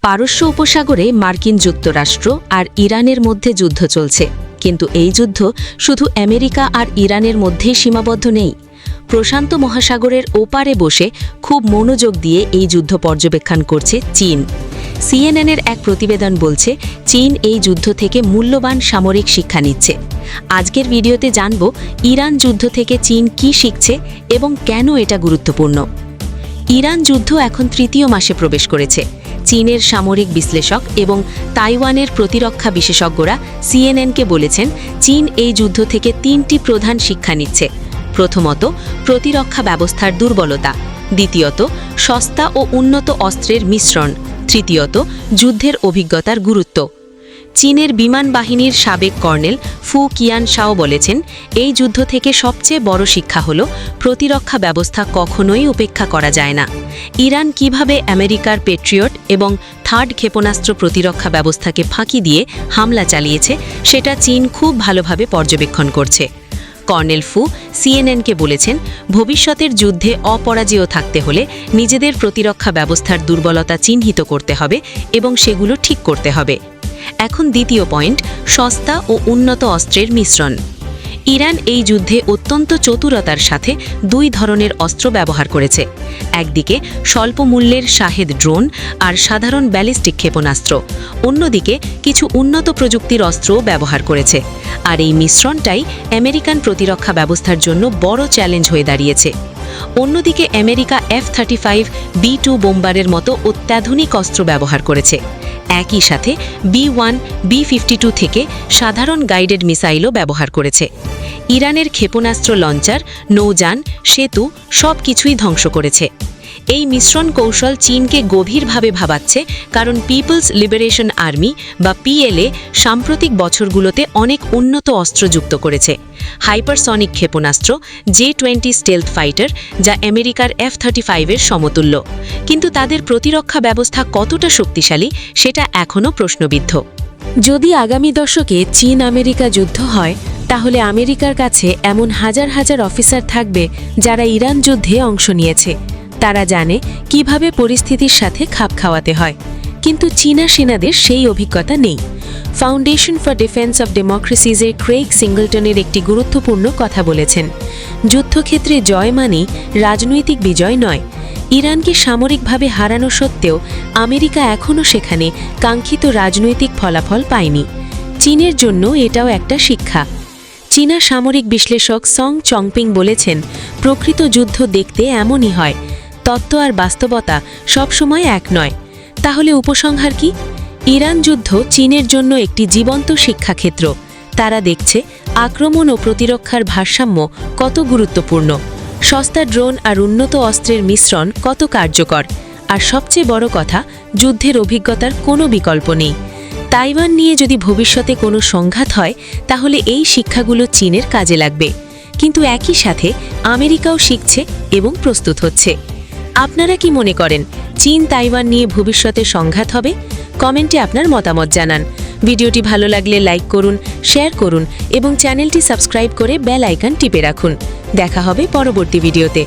পারস্য উপসাগরে মার্কিন যুক্তরাষ্ট্র আর ইরানের মধ্যে যুদ্ধ চলছে, কিন্তু এই যুদ্ধ শুধু আমেরিকা আর ইরানের মধ্যেই সীমাবদ্ধ নেই। প্রশান্ত মহাসাগরের ওপারে বসে খুব মনোযোগ দিয়ে এই যুদ্ধ পর্যবেক্ষণ করছে চীন। সিএনএনের এক প্রতিবেদন বলছে, চীন এই যুদ্ধ থেকে মূল্যবান সামরিক শিক্ষা নিচ্ছে। আজকের ভিডিওতে জানব ইরান যুদ্ধ থেকে চীন কি শিখছে এবং কেন এটা গুরুত্বপূর্ণ। ইরান যুদ্ধ এখন তৃতীয় মাসে প্রবেশ করেছে। চীনের সামরিক বিশ্লেষক এবং তাইওয়ানের প্রতিরক্ষা বিশেষজ্ঞরা সিএনএনকে বলেছেন, চীন এই যুদ্ধ থেকে তিনটি প্রধান শিক্ষা নিচ্ছে। প্রথমত, প্রতিরক্ষা ব্যবস্থার দুর্বলতা; দ্বিতীয়ত, সস্তা ও উন্নত অস্ত্রের মিশ্রণ; তৃতীয়ত, যুদ্ধের অভিজ্ঞতার গুরুত্ব। চীনের বিমান বাহিনীর সাবেক কর্নেল ফু কিয়ানশাও বলেছেন, এই যুদ্ধ থেকে সবচেয়ে বড় শিক্ষা হল প্রতিরক্ষা ব্যবস্থা কখনোই উপেক্ষা করা যায় না। ইরান কিভাবে আমেরিকার পেট্রিয়ট এবং থার্ড ক্ষেপণাস্ত্র প্রতিরক্ষা ব্যবস্থাকে ফাঁকি দিয়ে হামলা চালিয়েছে, সেটা চীন খুব ভালোভাবে পর্যবেক্ষণ করছে। কর্নেল ফু সিএনএনকে বলেছেন, ভবিষ্যতের যুদ্ধে অপরাজেয় থাকতে হলে নিজেদের প্রতিরক্ষা ব্যবস্থার দুর্বলতা চিহ্নিত করতে হবে এবং সেগুলো ঠিক করতে হবে। এখন দ্বিতীয় পয়েন্ট, সস্তা ও উন্নত অস্ত্রের মিশ্রণ। ইরান এই যুদ্ধে অত্যন্ত চতুরতার সাথে দুই ধরনের অস্ত্র ব্যবহার করেছে। একদিকে স্বল্প মূল্যের শাহেদ ড্রোন আর সাধারণ ব্যালিস্টিক ক্ষেপণাস্ত্র, অন্যদিকে কিছু উন্নত প্রযুক্তির অস্ত্রও ব্যবহার করেছে। আর এই মিশ্রণটাই আমেরিকান প্রতিরক্ষা ব্যবস্থার জন্য বড় চ্যালেঞ্জ হয়ে দাঁড়িয়েছে। অন্যদিকে আমেরিকা F-35 B-2 বোম্বারের মতো অত্যাধুনিক অস্ত্র ব্যবহার করেছে। একই সাথে B-1 B-52 থেকে সাধারণ গাইডেড মিসাইলও ব্যবহার করেছে। ইরানের ক্ষেপণাস্ত্র লঞ্চার, নৌযান, সেতু সব কিছুই ধ্বংস করেছে। এই মিশ্রণ কৌশল চীনকে গভীরভাবে ভাবাচ্ছে, কারণ পিপলস লিবারেশন আর্মি বা PLA সাম্প্রতিক বছরগুলোতে অনেক উন্নত অস্ত্র যুক্ত করেছে। হাইপারসনিক ক্ষেপণাস্ত্র, J-20 স্টেলথ ফাইটার, যা আমেরিকার F-35 এর সমতুল্য। কিন্তু তাদের প্রতিরক্ষা ব্যবস্থা কতটা শক্তিশালী সেটা এখনও প্রশ্নবিদ্ধ। যদি আগামী দশকে চীন আমেরিকা যুদ্ধ হয়, তাহলে আমেরিকার কাছে এমন হাজার হাজার অফিসার থাকবে যারা ইরান যুদ্ধে অংশ নিয়েছে। তারা জানে কিভাবে পরিস্থিতির সাথে খাপ খাওয়াতে হয়, কিন্তু চীনা সেনাদের সেই অভিজ্ঞতা নেই। ফাউন্ডেশন ফর ডিফেন্স অব ডেমোক্রেসিজের ক্রেইগ সিঙ্গলটনের একটি গুরুত্বপূর্ণ কথা বলেছেন, যুদ্ধক্ষেত্রে জয় মানেই রাজনৈতিক বিজয় নয়। ইরানকে সামরিকভাবে হারানো সত্ত্বেও আমেরিকা এখনও সেখানে কাঙ্ক্ষিত রাজনৈতিক ফলাফল পায়নি। চীনের জন্য এটাও একটা শিক্ষা। চীনা সামরিক বিশ্লেষক সং চংপিং বলেছেন, প্রকৃত যুদ্ধ দেখতে এমনই হয়। তত্ত্ব আর বাস্তবতা সবসময় এক নয়। তাহলে উপসংহার কি? ইরান যুদ্ধ চীনের জন্য একটি জীবন্ত শিক্ষাক্ষেত্র। তারা দেখছে আক্রমণ ও প্রতিরক্ষার ভারসাম্য কত গুরুত্বপূর্ণ, সস্তা ড্রোন আর উন্নত অস্ত্রের মিশ্রণ কত কার্যকর, আর সবচেয়ে বড় কথা, যুদ্ধের অভিজ্ঞতার কোনো বিকল্প নেই। তাইওয়ান নিয়ে যদি ভবিষ্যতে কোনো সংঘাত হয়, তাহলে এই শিক্ষাগুলো চীনের কাজে লাগবে। কিন্তু একই সাথে আমেরিকাও শিখছে এবং প্রস্তুত হচ্ছে। আপনারা কি মনে করেন, চীন তাইওয়ান নিয়ে ভবিষ্যতে সংঘাত হবে? কমেন্টে আপনার মতামত জানান। ভিডিওটি ভালো লাগলে লাইক করুন, শেয়ার করুন এবং চ্যানেলটি সাবস্ক্রাইব করে বেল আইকন টিপে রাখুন। দেখা হবে পরবর্তী ভিডিওতে।